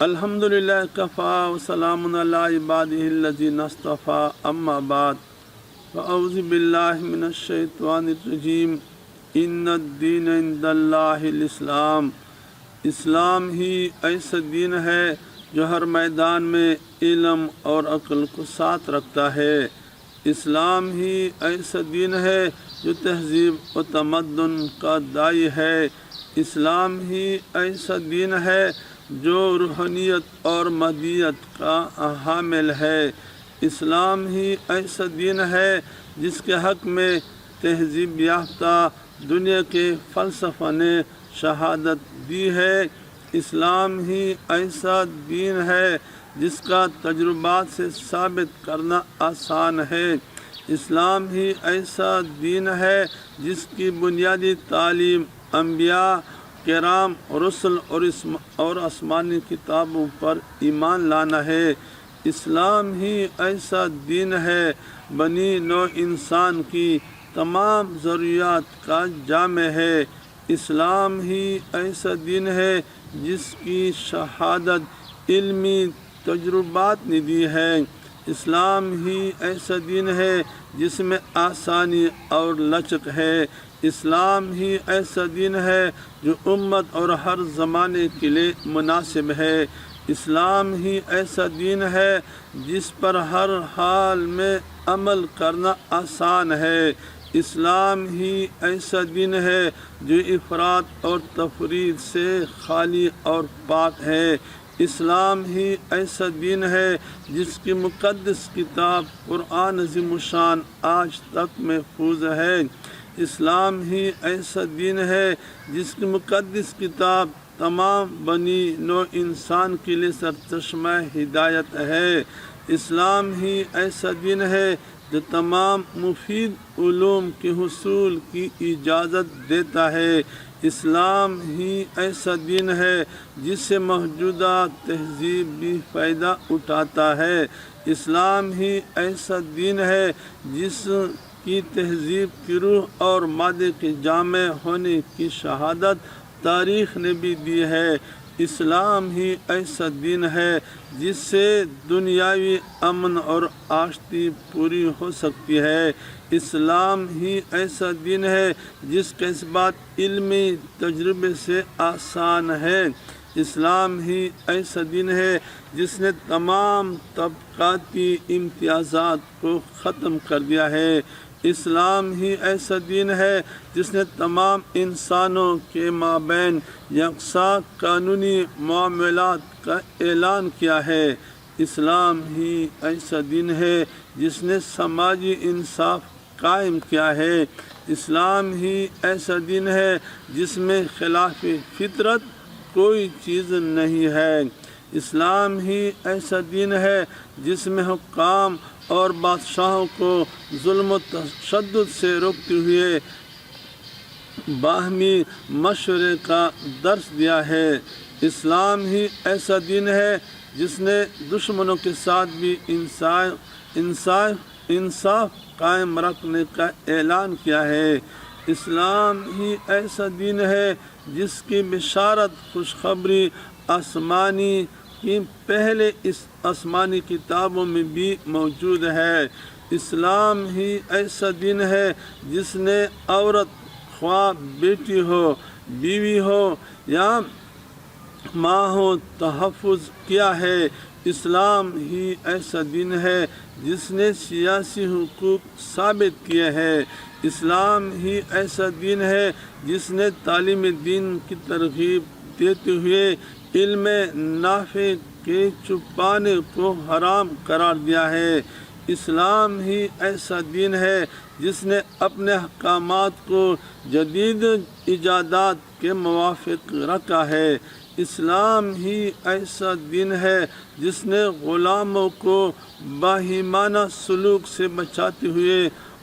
الحمدللہ کفا وسلام علی عبادہ الذین اصطفیٰ اما بعد فاعوذ باللہ من الشیطان الرجیم ان الدین عند اللہ الاسلام۔ اسلام ہی ایسا دین ہے جو ہر میدان میں علم اور عقل کو ساتھ رکھتا ہے۔ اسلام ہی ایسا دین ہے جو تہذیب و تمدن کا داعی ہے۔ اسلام ہی ایسا دین ہے جو روحانیت اور مادیت کا حامل ہے۔ اسلام ہی ایسا دین ہے جس کے حق میں تہذیب یافتہ دنیا کے فلسفہ نے شہادت دی ہے۔ اسلام ہی ایسا دین ہے جس کا تجربات سے ثابت کرنا آسان ہے۔ اسلام ہی ایسا دین ہے جس کی بنیادی تعلیم انبیاء کرام رسل اور آسمانی کتابوں پر ایمان لانا ہے۔ اسلام ہی ایسا دین ہے بنی نوع انسان کی تمام ضروریات کا جامع ہے۔ اسلام ہی ایسا دین ہے جس کی شہادت علمی تجربات نے دی ہے۔ اسلام ہی ایسا دین ہے جس میں آسانی اور لچک ہے۔ اسلام ہی ایسا دین ہے جو امت اور ہر زمانے کے لیے مناسب ہے۔ اسلام ہی ایسا دین ہے جس پر ہر حال میں عمل کرنا آسان ہے۔ اسلام ہی ایسا دین ہے جو افراط اور تفریط سے خالی اور پاک ہے۔ اسلام ہی ایسا دین ہے جس کی مقدس کتاب قرآن عظیم الشان آج تک محفوظ ہے۔ اسلام ہی ایسا دین ہے جس کی مقدس کتاب تمام بنی نوع انسان کے لیے سرچشمہ ہدایت ہے۔ اسلام ہی ایسا دین ہے جو تمام مفید علوم کے حصول کی اجازت دیتا ہے۔ اسلام ہی ایسا دین ہے جس سے موجودہ تہذیب بھی فائدہ اٹھاتا ہے۔ اسلام ہی ایسا دین ہے جس کی تہذیب کی روح اور مادے کے جامع ہونے کی شہادت تاریخ نے بھی دی ہے۔ اسلام ہی ایسا دین ہے جس سے دنیاوی امن اور آشتی پوری ہو سکتی ہے۔ اسلام ہی ایسا دین ہے جس کا اثبات علمی تجربے سے آسان ہے۔ اسلام ہی ایسا دین ہے جس نے تمام طبقاتی امتیازات کو ختم کر دیا ہے۔ اسلام ہی ایسا دین ہے جس نے تمام انسانوں کے مابین یکساں قانونی معاملات کا اعلان کیا ہے۔ اسلام ہی ایسا دین ہے جس نے سماجی انصاف قائم کیا ہے۔ اسلام ہی ایسا دین ہے جس میں خلاف فطرت کوئی چیز نہیں ہے۔ اسلام ہی ایسا دین ہے جس میں حکام اور بادشاہوں کو ظلم و تشدد سے روکتے ہوئے باہمی مشورے کا درس دیا ہے۔ اسلام ہی ایسا دین ہے جس نے دشمنوں کے ساتھ بھی انصاف قائم رکھنے کا اعلان کیا ہے۔ اسلام ہی ایسا دین ہے جس کی بشارت خوشخبری آسمانی کی پہلے اس آسمانی کتابوں میں بھی موجود ہے۔ اسلام ہی ایسا دین ہے جس نے عورت خواہ بیٹی ہو، بیوی ہو یا ماں ہو تحفظ کیا ہے۔ اسلام ہی ایسا دین ہے جس نے سیاسی حقوق ثابت کیے ہیں۔ اسلام ہی ایسا دین ہے جس نے تعلیم دین کی ترغیب دیتے ہوئے علم نافع کے چھپانے کو حرام قرار دیا ہے۔ اسلام ہی ایسا دین ہے جس نے اپنے احکامات کو جدید ایجادات کے موافق رکھا ہے۔ اسلام ہی ایسا دین ہے جس نے غلاموں کو باہیمانہ سلوک سے بچاتے ہوئے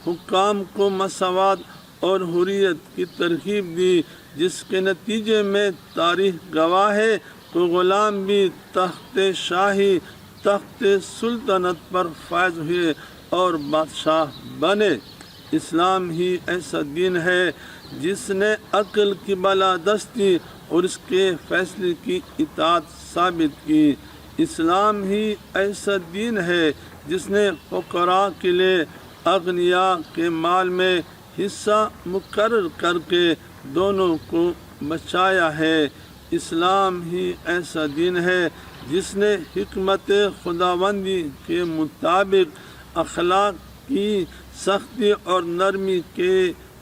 حکام کو مساوات اور حریت کی ترغیب دی، جس کے نتیجے میں تاریخ گواہ ہے کہ غلام بھی تخت شاہی، تخت سلطنت پر فائز ہوئے اور بادشاہ بنے۔ اسلام ہی ایسا دین ہے جس نے عقل کی بالادستی اور اس کے فیصلے کی اطاعت ثابت کی۔ اسلام ہی ایسا دین ہے جس نے فقراء کے لیے اغنیاء کے مال میں حصہ مقرر کر کے دونوں کو بچایا ہے۔ اسلام ہی ایسا دین ہے جس نے حکمت خداوندی کے مطابق اخلاق کی سختی اور نرمی کے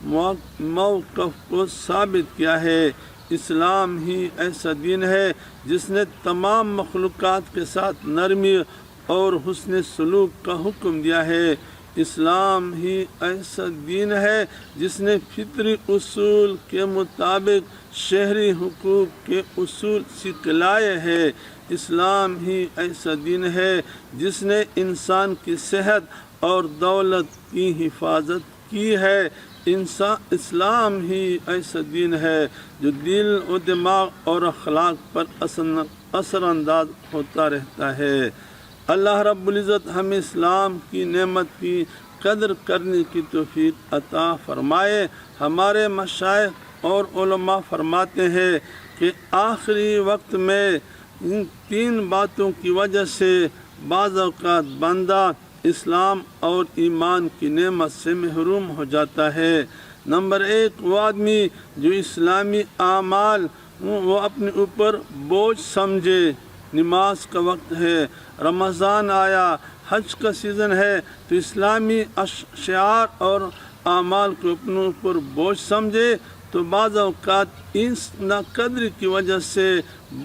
موقف کو ثابت کیا ہے۔ اسلام ہی ایسا دین ہے جس نے تمام مخلوقات کے ساتھ نرمی اور حسن سلوک کا حکم دیا ہے۔ اسلام ہی ایسا دین ہے جس نے فطری اصول کے مطابق شہری حقوق کے اصول سکھلائے ہیں۔ اسلام ہی ایسا دین ہے جس نے انسان کی صحت اور دولت کی حفاظت کی ہے۔ اسلام ہی ایسا دین ہے جو دل و دماغ اور اخلاق پر اثر انداز ہوتا رہتا ہے۔ اللہ رب العزت ہمیں اسلام کی نعمت کی قدر کرنے کی توفیق عطا فرمائے۔ ہمارے مشائخ اور علماء فرماتے ہیں کہ آخری وقت میں ان 3 باتوں کی وجہ سے بعض اوقات بندہ اسلام اور ایمان کی نعمت سے محروم ہو جاتا ہے۔ نمبر 1، وہ آدمی جو اسلامی اعمال وہ اپنے اوپر بوجھ سمجھے۔ نماز کا وقت ہے، رمضان آیا، حج کا سیزن ہے، تو اسلامی اشعار اور اعمال کو اپنے اوپر بوجھ سمجھے تو بعض اوقات اس ناقدری کی وجہ سے،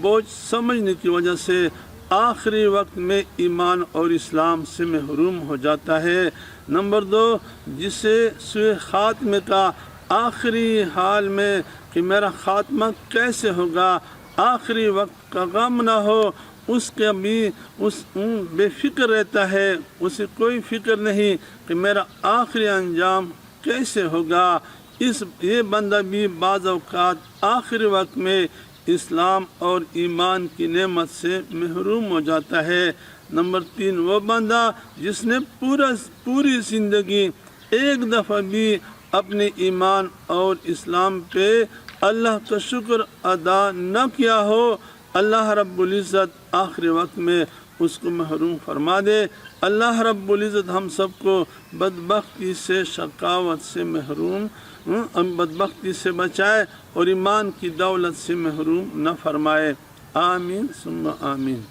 بوجھ سمجھنے کی وجہ سے آخری وقت میں ایمان اور اسلام سے محروم ہو جاتا ہے۔ نمبر 2، جسے سوء خاتمے کا آخری حال میں کہ میرا خاتمہ کیسے ہوگا، آخری وقت کا غم نہ ہو، اس کے بھی بے فکر رہتا ہے، اسے کوئی فکر نہیں کہ میرا آخری انجام کیسے ہوگا۔ یہ بندہ بھی بعض اوقات آخری وقت میں اسلام اور ایمان کی نعمت سے محروم ہو جاتا ہے۔ نمبر 3، وہ بندہ جس نے پوری زندگی ایک دفعہ بھی اپنے ایمان اور اسلام پہ اللہ کا شکر ادا نہ کیا ہو، اللہ رب العزت آخری وقت میں اس کو محروم فرما دے۔ اللہ رب العزت ہم سب کو بدبختی سے، شقاوت سے محروم، بدبختی سے بچائے اور ایمان کی دولت سے محروم نہ فرمائے۔ آمین ثم آمین۔